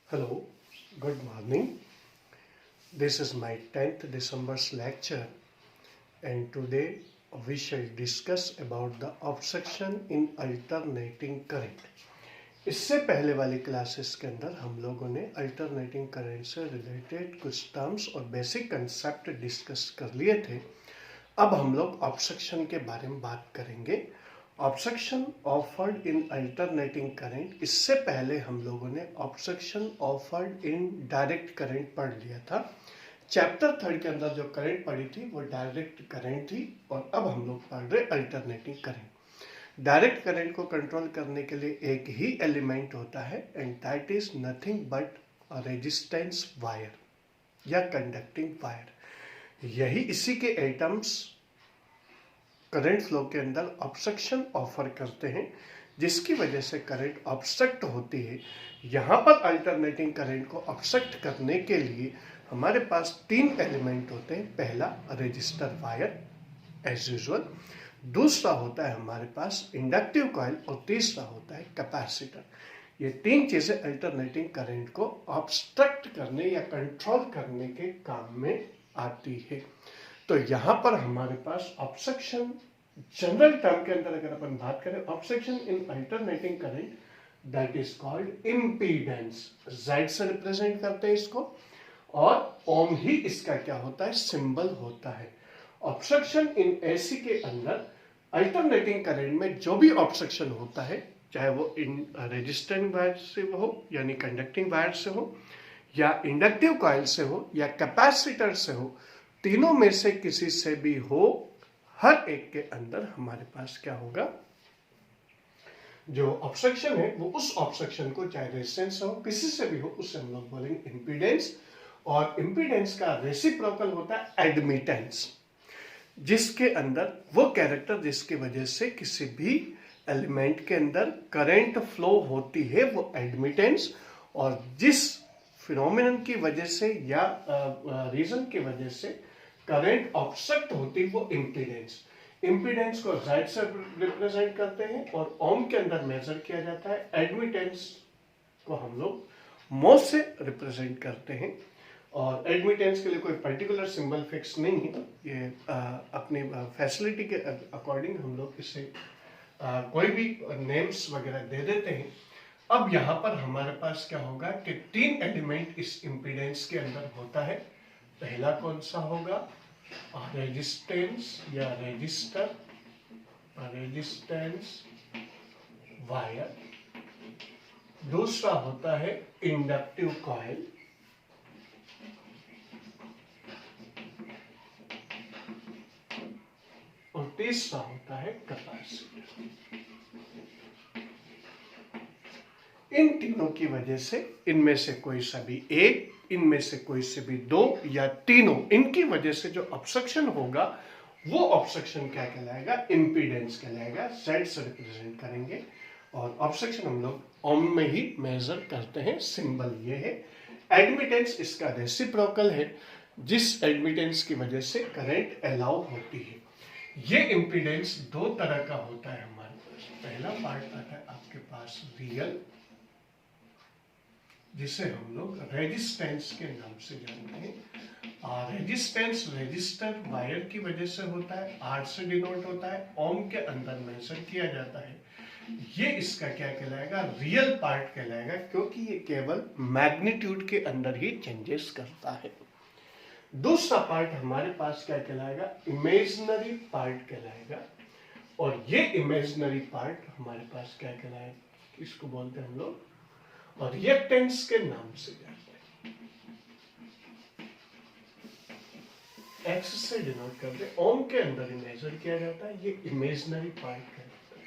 Hello, good morning. This is my 10th December's lecture, and today we shall discuss about the obstruction in alternating current. इससे पहले वाली classes के अंदर हम लोगों ने अल्टरनेटिंग करंट से रिलेटेड कुछ टर्म्स और बेसिक कंसेप्ट डिस्कस कर लिए थे. अब हम लोग ऑब्स्ट्रक्शन के बारे में बात करेंगे. Obstruction offered in alternating current, इससे पहले हम लोगों ने obstruction offered in direct current पढ़ लिया था. चैप्टर 3 के अंदर जो करंट पढ़ी थी वो डायरेक्ट करंट थी, और अब हम लोग पढ़ रहे अल्टरनेटिंग करंट. डायरेक्ट करंट को कंट्रोल करने के लिए एक ही एलिमेंट होता है, and that is nothing but resistance wire या कंडक्टिंग वायर. यही इसी के एटम्स करंट फ्लो के अंदर ऑब्स्ट्रक्शन ऑफर करते हैं, जिसकी वजह से करंट ऑब्स्ट्रक्ट होती है. यहाँ पर अल्टरनेटिंग करंट को ऑब्स्ट्रक्ट करने के लिए हमारे पास 3 एलिमेंट होते हैं. पहला रेजिस्टर वायर एज यूजुअल, दूसरा होता है हमारे पास इंडक्टिव कॉइल, और तीसरा होता है कैपेसिटर. ये 3 चीजें अल्टरनेटिंग करंट को ऑब्स्ट्रक्ट करने या कंट्रोल करने के काम में आती है. तो यहाँ पर हमारे पास ऑब्स्ट्रक्शन जनरल टर्म के अंदर अगर अपन बात करें, obstruction in alternating current that is called impedance. Z से रिप्रेजेंट करते हैं इसको, और ओम ही इसका क्या होता है, सिंबल होता है. ऑब्स्ट्रक्शन इन AC के अंदर अल्टरनेटिंग करंट में जो भी ऑब्स्ट्रक्शन होता है, चाहे वो इन रेजिस्टेंट वायर से हो यानी कंडक्टिंग वायर से हो, या इंडक्टिव कॉइल से हो, या कैपेसिटर से हो, तीनों में से किसी से भी हो, हर एक के अंदर हमारे पास क्या होगा, जो ऑब्स्ट्रक्शन है वो उस ऑब्स्ट्रक्शन को, चाहे रेजिस्टेंस हो, किसी से भी हो, उससे हम लोग बोलेंगे इंपीडेंस. और इंपीडेंस का रेसिप्रोकल होता है एडमिटेंस, जिसके अंदर वो कैरेक्टर जिसकी वजह से किसी भी एलिमेंट के अंदर करंट फ्लो होती है वो एडमिटेंस, और जिस फिनोमिनन की वजह से या रीजन की वजह से करंट ऑब्स्ट्रक्ट होती है वो इम्पीडेंस. इम्पीडेंस को Z से रिप्रेजेंट करते हैं और ओम के अंदर मेजर किया जाता है. एडमिटेंस को हम लोग मो से रिप्रेजेंट करते हैं, और एडमिटेंस के लिए कोई पर्टिकुलर सिंबल फिक्स नहीं है. ये अपनी फैसिलिटी के अकॉर्डिंग हम लोग इसे कोई भी नेम्स वगैरह दे देते हैं. अब यहाँ पर हमारे पास क्या होगा कि 3 एलिमेंट इस इम्पीडेंस के अंदर होता है. पहला कौन सा होगा, रेजिस्टेंस या रेजिस्टर, रेजिस्टेंस वायर. दूसरा होता है इंडक्टिव कॉइल, और तीसरा होता है कैपेसिटर. इन तीनों की वजह से इनमें से कोई सा भी एक, इनमें से कोई से भी 2 या तीनों, इनकी वजह से जो ऑब्स्ट्रक्शन होगा वो ऑब्स्ट्रक्शन क्या कहलाएगा, इम्पीडेंस कहलाएगा. Z से रिप्रेजेंट करेंगे, और ऑब्स्ट्रक्शन हम लोग ओम में ही मेजर करते हैं. सिंबल ये है. एडमिटेंस इसका रेसिप्रोकल है, जिस एडमिटेंस की वजह से करंट अलाउ होती है. ये इम्पीडेंस 2 तरह का होता है हमारे पास. पहला पार्ट आता है आपके पास रियल, जिसे हम लोग रेजिस्टेंस के नाम से जानते हैं. रेजिस्टेंस रेजिस्टर वायर की वजह से होता है, R से डिनोट होता है, ओम के अंदर मेंशन किया जाता है. ये इसका क्या कहलाएगा, रियल पार्ट कहलाएगा, क्योंकि ये केवल मैग्नीट्यूड के अंदर ही चेंजेस करता है. दूसरा पार्ट हमारे पास क्या कहलाएगा, इमेजिनरी पार्ट कहलाएगा. और ये इमेजिनरी पार्ट हमारे पास क्या कहलाएगा, इसको बोलते हैं हम लोग और रिएक्टेंस के नाम से जानते हैं. X से डिनोट करते हैं, ओम के अंदर मेजर किया जाता है. ये इमेजिनरी पार्ट कहलाता है.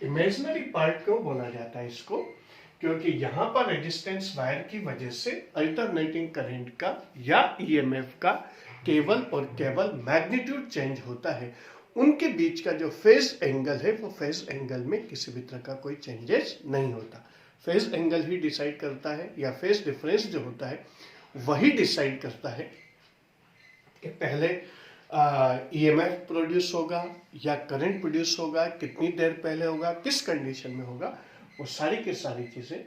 इमेजिनरी पार्ट क्यों बोला जाता है इसको, क्योंकि यहां पर रेजिस्टेंस वायर की वजह से अल्टरनेटिंग करंट का या EMF का केवल और केवल मैग्नीट्यूड चेंज होता है. उनके बीच का जो फेज एंगल है वो फेज एंगल में किसी भी तरह का कोई चेंजेस नहीं होता. फेज एंगल ही डिसाइड करता है, या फेज डिफरेंस जो होता है वही डिसाइड करता है कि पहले EMF प्रोड्यूस होगा या करंट प्रोड्यूस होगा, कितनी देर पहले होगा, किस कंडीशन में होगा. वो सारी की सारी चीजें,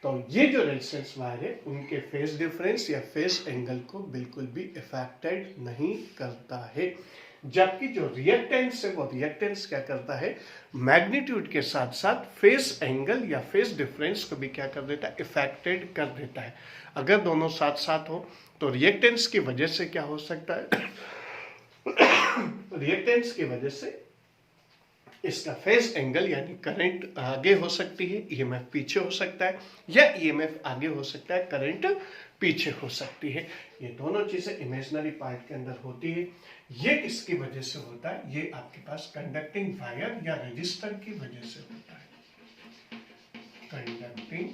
तो ये जो रेजिस्टेंस वायर है उनके फेज डिफरेंस या फेज एंगल को बिल्कुल भी इफेक्टेड नहीं करता है। जबकि जो रिएक्टेंस है वो रिएक्टेंस क्या करता है, मैग्नीट्यूड के साथ साथ फेज एंगल या फेज डिफरेंस को भी क्या कर देता है, इफेक्टेड कर देता है। अगर दोनों साथ साथ हो तो रिएक्टेंस की वजह से क्या हो सकता है, रिएक्टेंस की वजह से इसका फेज एंगल यानी करंट आगे हो सकती है, ईएमएफ पीछे हो सकता है, या ईएमएफ आगे हो सकता है, करंट पीछे हो सकती है। ये दोनों चीजें इमेजिनरी पार्ट के अंदर होती है। ये किसकी वजह से होता है, ये आपके पास कंडक्टिंग वायर या रजिस्टर की वजह से होता है। कंडक्टिंग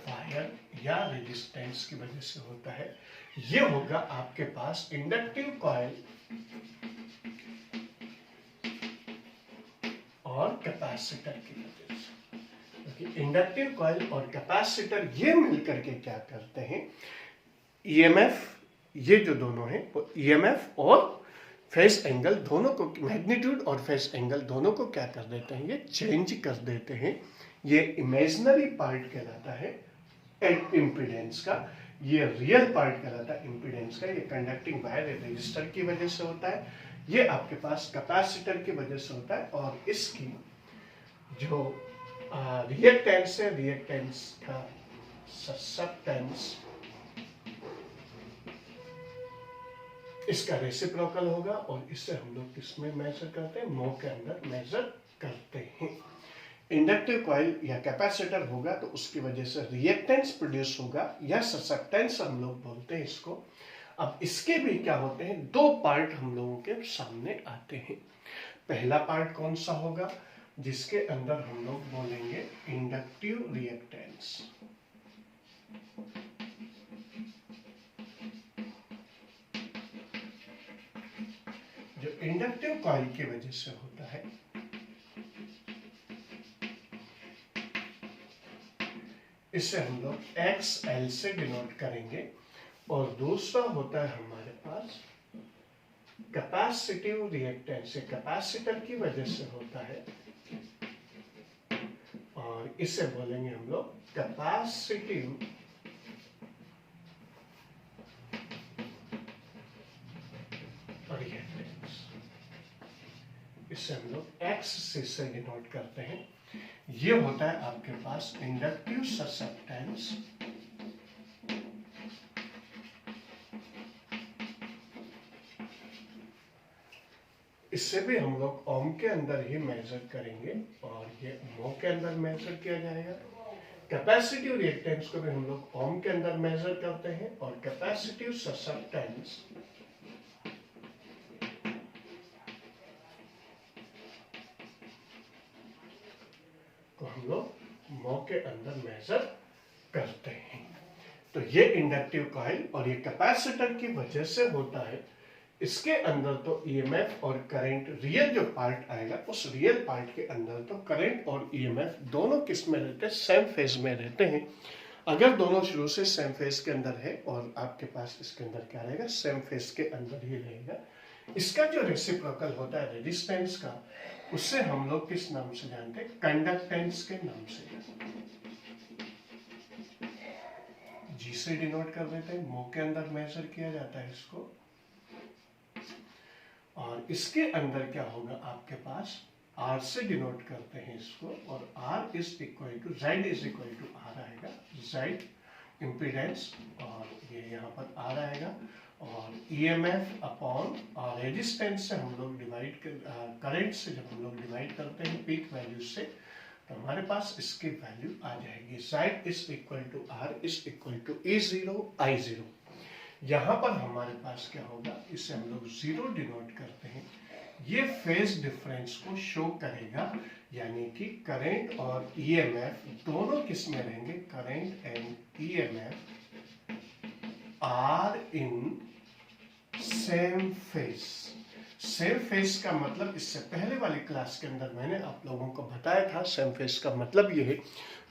वायर या रेजिस्टेंस की वजह से होता है। ये होगा आपके पास इंडक्टिव कॉइल और कैपेसिटर की वजह से, क्योंकि इंडक्टिव कॉइल और कैपेसिटर ये मिलकर के क्या करते हैं, ईएमएफ, ये जो दोनों हैं वो ईएमएफ और फेज एंगल दोनों को, मैग्नीट्यूड और फेज एंगल दोनों को क्या कर देते हैं, ये चेंज कर देते हैं। ये इमेजिनरी पार्ट कहलाता है इम्पीडेंस का, ये रियल पार्ट कहलाता है इम्पीडेंस का। ये कंडक्टिंग वायर रेजिस्टर की वजह से होता है, ये आपके पास कैपेसिटर की वजह से होता है, और इसकी जो रिएक्टेंस है, रिएक्टेंस का ससेप्टेंस इसका रेसिप्रोकल होगा, और इससे हम लोग किसमें मेजर करते हैं, मो के अंदर मेजर करते हैं। इंडक्टिव कॉइल या कैपेसिटर होगा तो उसकी वजह से रिएक्टेंस प्रोड्यूस होगा या ससेप्टेंस हम लोग बोलते हैं इसको। अब इसके भी क्या होते हैं, दो पार्ट हम लोगों के सामने आते हैं। पहला पार्ट कौन सा होगा, जिसके अंदर हम लोग बोलेंगे इंडक्टिव रिएक्टेंस। जो इंडक्टिव कॉइल की वजह से होता है, इसे हम लोग XL से डिनोट करेंगे। और दूसरा होता है हमारे पास कैपेसिटिव रिएक्टेंस, कैपेसिटर की वजह से होता है, और इसे बोलेंगे हम लोग कैपेसिटिव रिएक्टेंस। इसे हम लोग X से डिनोट करते हैं। ये होता है आपके पास इंडक्टिव ससेप्टेंस, इससे भी हम लोग ओम के अंदर ही मेजर करेंगे, और ये मो के अंदर मेजर किया जाएगा। कैपेसिटिव रिएक्टेंस को भी हम लोग ओम के अंदर मेजर करते हैं, और कैपेसिटिव ससेप्टेंस को हम लोग मो के अंदर मेजर करते हैं। तो ये इंडक्टिव कॉइल और ये कैपेसिटर की वजह से होता है। इसके अंदर तो ईएमएफ और करंट, रियल जो पार्ट आएगा उस रियल पार्ट के अंदर तो करंट और ईएमएफ दोनों किस में रहते हैं, सेम फेज में रहते हैं। अगर दोनों शुरू से सेम फेज के अंदर है और आपके पास इसके अंदर क्या रहेगा, सेम फेज के अंदर ही रहेगा। इसका जो रेसिप्रोकल होता है रेजिस्टेंस का, उससे हम लोग किस नाम से जानते हैं, कंडक्टेंस के नाम से, जी से डिनोट कर देते हैं। मो के अंदर मेजर किया जाता है इसको, और इसके अंदर क्या होगा आपके पास, R से डिनोट करते हैं इसको, और R is equal to Z is equal to R आएगा, Z इम्पीडेंस, और ये यहाँ पर R आएगा, और EMF अपॉन रेजिस्टेंस से हम लोग डिवाइड कर, करंट से जब हम लोग डिवाइड करते हैं पीक वैल्यू से, तो हमारे पास इसकी वैल्यू आ जाएगी। Z is equal to R is equal to E0 I0। यहाँ पर हमारे पास क्या होगा, इसे हम लोग 0 डिनोट करते हैं। ये फेज डिफरेंस को शो करेगा, यानी कि करंट और ईएमएफ दोनों किस में रहेंगे, current and EMF are in same phase. Same phase का मतलब, इससे पहले वाली क्लास के अंदर मैंने आप लोगों को बताया था, सेम फेज का मतलब ये है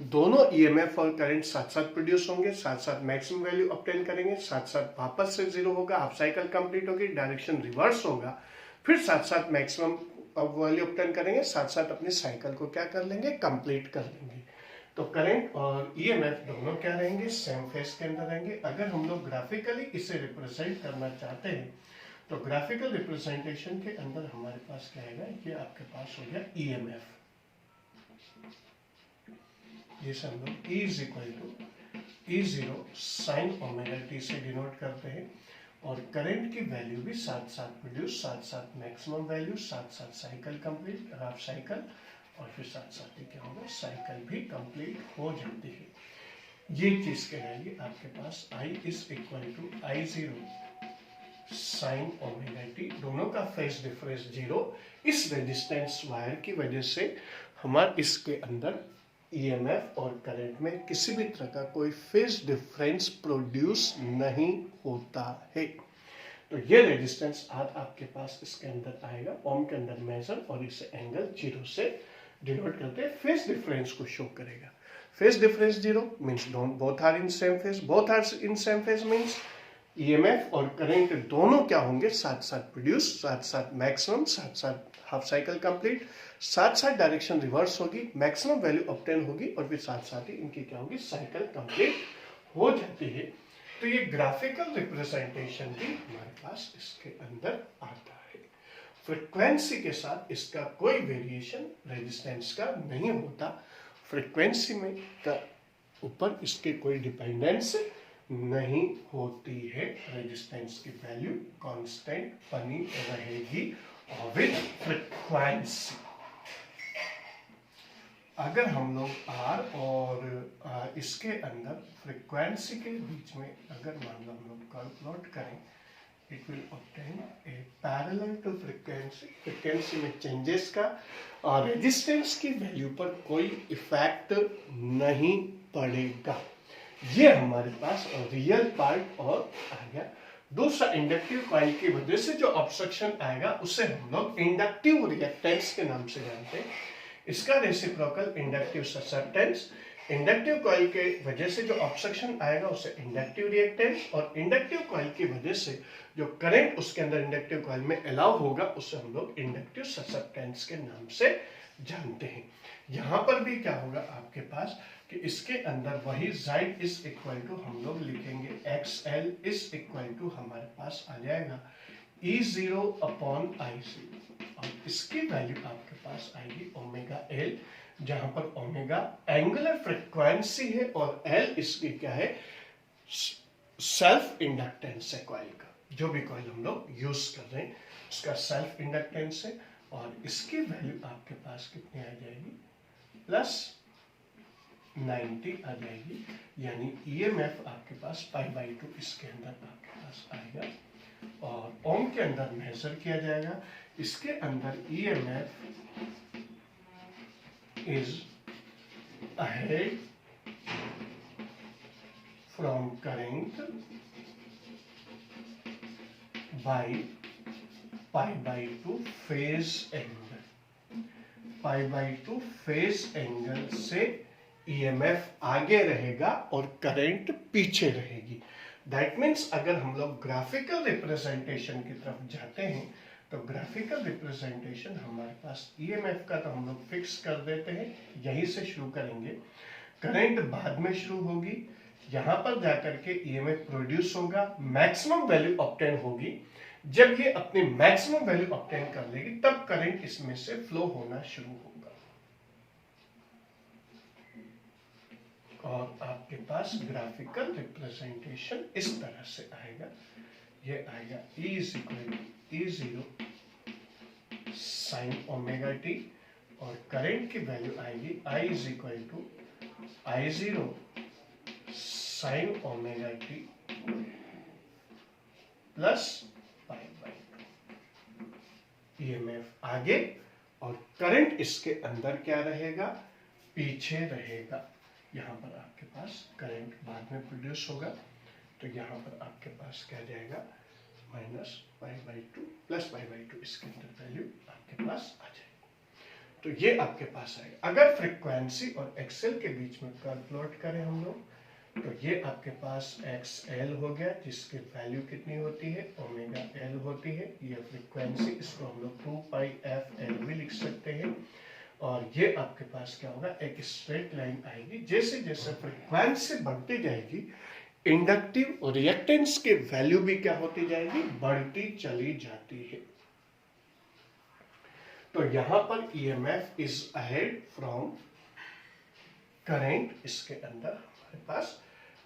दोनों ईएमएफ और करंट साथ साथ प्रोड्यूस होंगे, साथ साथ मैक्सिमम वैल्यू ऑब्टेन करेंगे, साथ साथ वापस से 0 होगा, हाफ साइकिल कंप्लीट होगी, डायरेक्शन रिवर्स होगा, फिर साथ साथ मैक्सिमम वैल्यू ऑब्टेन करेंगे, साथ साथ अपने साइकिल को क्या कर लेंगे, कंप्लीट कर लेंगे। तो करंट और ईएमएफ दोनों क्या रहेंगे, सेम फेज के अंदर रहेंगे। अगर हम लोग ग्राफिकली इसे रिप्रेजेंट करना चाहते हैं तो ग्राफिकल रिप्रेजेंटेशन के अंदर हमारे पास क्या आएगा, ये आपके पास हो गया ईएमएफ, जिसे हम लोग E is equal to E0 sine omega T से डिनोट करते हैं। और करंट की वैल्यू भी साथ साथ प्रोड्यूस, साथ साथ मैक्सिमम वैल्यू, साथ साथ साइकिल कंप्लीट, हाफ साइकिल, और फिर साथ साथ ही क्या होगा, साइकिल भी कंप्लीट हो जाती है। ये चीज कहलाएगी आपके पास I is equal to I0 sine omega T, दोनों का फेज डिफरेंस 0। इस रेजिस्टेंस वायर की वजह से हमारे इसके अंदर ईएमएफ और करंट में किसी भी तरह का कोई फेज डिफरेंस प्रोड्यूस नहीं होता है। तो ये रेजिस्टेंस आज आपके पास इसके अंदर आएगा, ओम के अंदर मेजर, और इसे एंगल 0 से डिनोट करते हैं, फेज डिफरेंस को शो करेगा। Phase difference 0 means both are in same phase, both are in same phase means EMF और करंट दोनों क्या होंगे, साथ साथ प्रोड्यूस, साथ साथ मैक्सिमम, साथ साथ हाफ साइकिल कंप्लीट, साथ साथ डायरेक्शन रिवर्स होगी, मैक्सिमम वैल्यू ऑब्टेन होगी, और फिर साथ साथ ही इनकी क्या होगी, साइकिल कंप्लीट हो जाती है। तो ये ग्राफिकल रिप्रेजेंटेशन भी हमारे पास इसके अंदर आता है। फ्रीक्वेंसी के साथ इसका कोई वेरिएशन रेजिस्टेंस का नहीं होता, फ्रीक्वेंसी में का ऊपर इसके कोई डिपेंडेंस नहीं होती है, रेजिस्टेंस की वैल्यू कांस्टेंट बनी रहेगी विद फ्रीक्वेंसी। अगर हम लोग R और इसके अंदर फ्रीक्वेंसी के बीच में अगर मान लो हम लोग कर्व प्लॉट करें, it will obtain a parallel to frequency, frequency में चेंजेस का और रेजिस्टेंस की वैल्यू पर कोई इफेक्ट नहीं पड़ेगा। ये हमारे पास रियल पार्ट और आ गया। दूसरा, इंडक्टिव कॉइल की वजह से जो ऑब्स्ट्रक्शन आएगा उसे हम लोग इंडक्टिव रिएक्टेंस के नाम से जानते हैं। इसका reciprocal inductive susceptance, inductive coil के वजह से जो ऑब्स्ट्रक्शन आएगा उसे इंडक्टिव रिएक्टेंस, और इंडक्टिव कॉइल की वजह से जो करंट उसके अंदर इंडक्टिव कॉइल में अलाउ होगा उसे हम लोग इंडक्टिव ससेप्टेंस के नाम से जानते हैं। यहां पर भी क्या होगा आपके पास कि इसके अंदर वही Z इज इक्वल टू हम लोग लिखेंगे XL इज इक्वल टू हमारे पास आ जाएगा E0 अपॉन I0, और इसकी वैल्यू आपके पास आएगी ओमेगा L, जहां पर ओमेगा एंगुलर फ्रीक्वेंसी है और L इसकी क्या है, सेल्फ इंडक्टेंस है कॉइल का। जो भी कॉइल हम लोग यूज कर रहे हैं उसका सेल्फ इंडक्टेंस है, और इसकी वैल्यू आपके पास कितनी आ जाएगी, प्लस 90 आ जाएगी, यानी ईएमएफ आपके पास π/2 इसके अंदर आपके पास आएगा, और ओम के अंदर मेजर किया जाएगा। इसके अंदर EMF is ahead from current by π/2 phase angle, π/2 phase angle से ईएमएफ आगे रहेगा और करंट पीछे रहेगी। दैट मीन्स अगर हम लोग ग्राफिकल रिप्रेजेंटेशन की तरफ जाते हैं तो ग्राफिकल रिप्रेजेंटेशन हमारे पास ईएमएफ का तो हम लोग फिक्स कर देते हैं, यहीं से शुरू करेंगे, करंट बाद में शुरू होगी, यहां पर जाकर के ईएमएफ प्रोड्यूस होगा, मैक्सिमम वैल्यू ऑब्टेन होगी। जब ये अपनी मैक्सिमम वैल्यू ऑब्टेन कर लेगी तब करंट इसमें से फ्लो होना शुरू होगा, और आपके पास ग्राफिकल रिप्रेजेंटेशन इस तरह से आएगा। ये आएगा E is equal to E0 sine omega T, और करंट की वैल्यू आएगी I is equal to I0 sine omega T plus π/2। EMF आगे और करंट इसके अंदर क्या रहेगा, पीछे रहेगा। यहाँ पर आपके पास करंट बाद में प्रोड्यूस होगा, तो यहाँ पर आपके पास क्या जाएगा, -π/2 प्लस π/2, इसके अंदर वैल्यू आपके पास आ जाएगी। तो ये आपके पास आएगा। अगर फ्रीक्वेंसी और एक्सेल के बीच में कर्व प्लॉट करें हम लोग, तो ये आपके पास XL हो गया, जिसकी वैल्यू कितनी होती है, ओमेगा L होती है। ये फ्रीक्वेंसी, इसको हम लोग 2πfL भी लिख सकते हैं। और ये आपके पास क्या होगा, एक स्ट्रेट लाइन आएगी। जैसे जैसे फ्रीक्वेंसी बढ़ती जाएगी, इंडक्टिव रिएक्टेंस की वैल्यू भी क्या होती जाएगी, बढ़ती चली जाती है। तो यहां पर EMF is ahead from current, इसके अंदर हमारे पास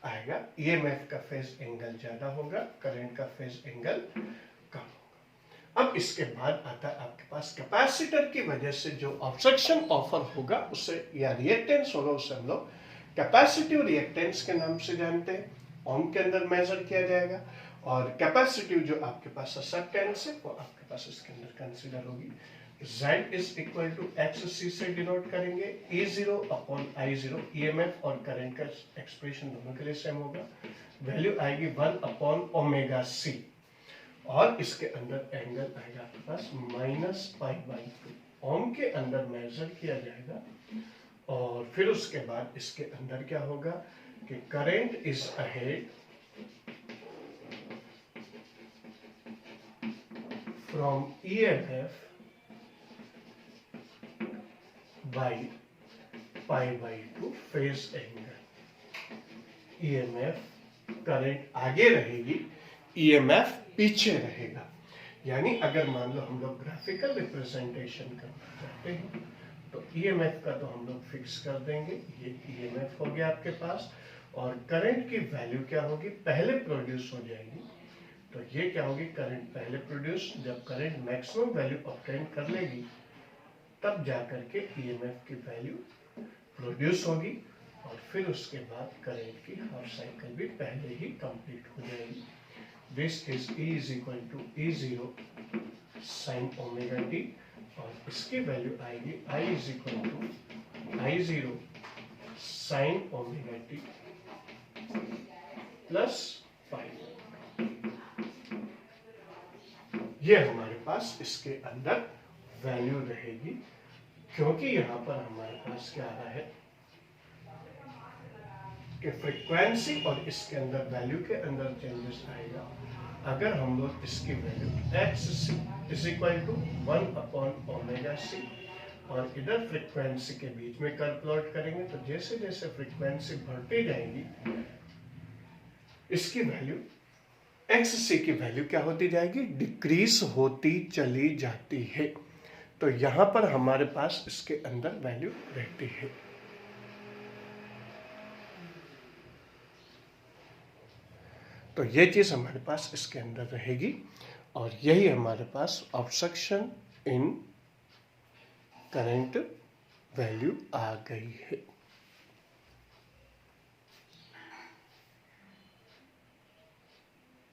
आएगा। ईएमएफ का फेज एंगल ज्यादा होगा, करंट का फेज एंगल कम होगा। अब इसके बाद आता है आपके पास कैपेसिटर की वजह से जो ऑब्स्ट्रक्शन ऑफर होगा उसे, या रिएक्टेंस होगा, उसे हम लोग कैपेसिटिव रिएक्टेंस के नाम से जानते हैं। ओम के अंदर मेजर किया जाएगा। और कैपेसिटिव जो आपके पास ससेप्टेंस है वो आपके पास इसके अंदर कंसीडर होगी। Z is equal to XC से डिनोट करेंगे, E0 अपॉन I0। EMF और करंट का एक्सप्रेशन दोनों के लिए सेम होगा। वैल्यू आएगी 1 अपॉन ओमेगा C, और इसके अंदर एंगल आएगा आपके पास -π/2। ओम के अंदर मेजर किया जाएगा। और फिर उसके बाद इसके अंदर क्या होगा कि current is ahead from EMF by π/2 phase angle. EMF current आगे रहेगी, ईएमएफ पीछे रहेगा। यानी अगर मान लो हम लोग ग्राफिकल रिप्रेजेंटेशन करना चाहते हैं तो ईएमएफ का तो हम लोग फिक्स कर देंगे, ये ईएमएफ हो गया आपके पास। और करंट की वैल्यू क्या होगी, पहले प्रोड्यूस हो जाएगी। तो ये क्या होगी, करंट पहले प्रोड्यूस, जब करंट मैक्सिमम वैल्यू ऑब्टेन कर लेगी तब जाकर के ईएमएफ की वैल्यू प्रोड्यूस होगी। और फिर उसके बाद करंट की हाफ साइकिल भी पहले ही कंप्लीट हो जाएगी। This is E is equal to E0 sine omega T, और इसकी वैल्यू आएगी I is equal to I0 sine omega T plus pi. ये हमारे पास इसके अंदर वैल्यू रहेगी, क्योंकि यहां पर हमारे पास क्या आ रहा है कि फ्रीक्वेंसी और इसके अंदर वैल्यू के अंदर चेंजेस आएगा। अगर हम लोग इसकी value XC is equal to 1 upon omega C, और इधर फ्रीक्वेंसी के बीच में कर्व प्लॉट करेंगे तो जैसे जैसे फ्रीक्वेंसी बढ़ती जाएगी इसकी वैल्यू XC की वैल्यू क्या होती जाएगी, डिक्रीज होती चली जाती है। तो यहां पर हमारे पास इसके अंदर वैल्यू रहती है। तो ये चीज हमारे पास इसके अंदर रहेगी, और यही हमारे पास ऑब्स्ट्रक्शन इन करंट वैल्यू आ गई है।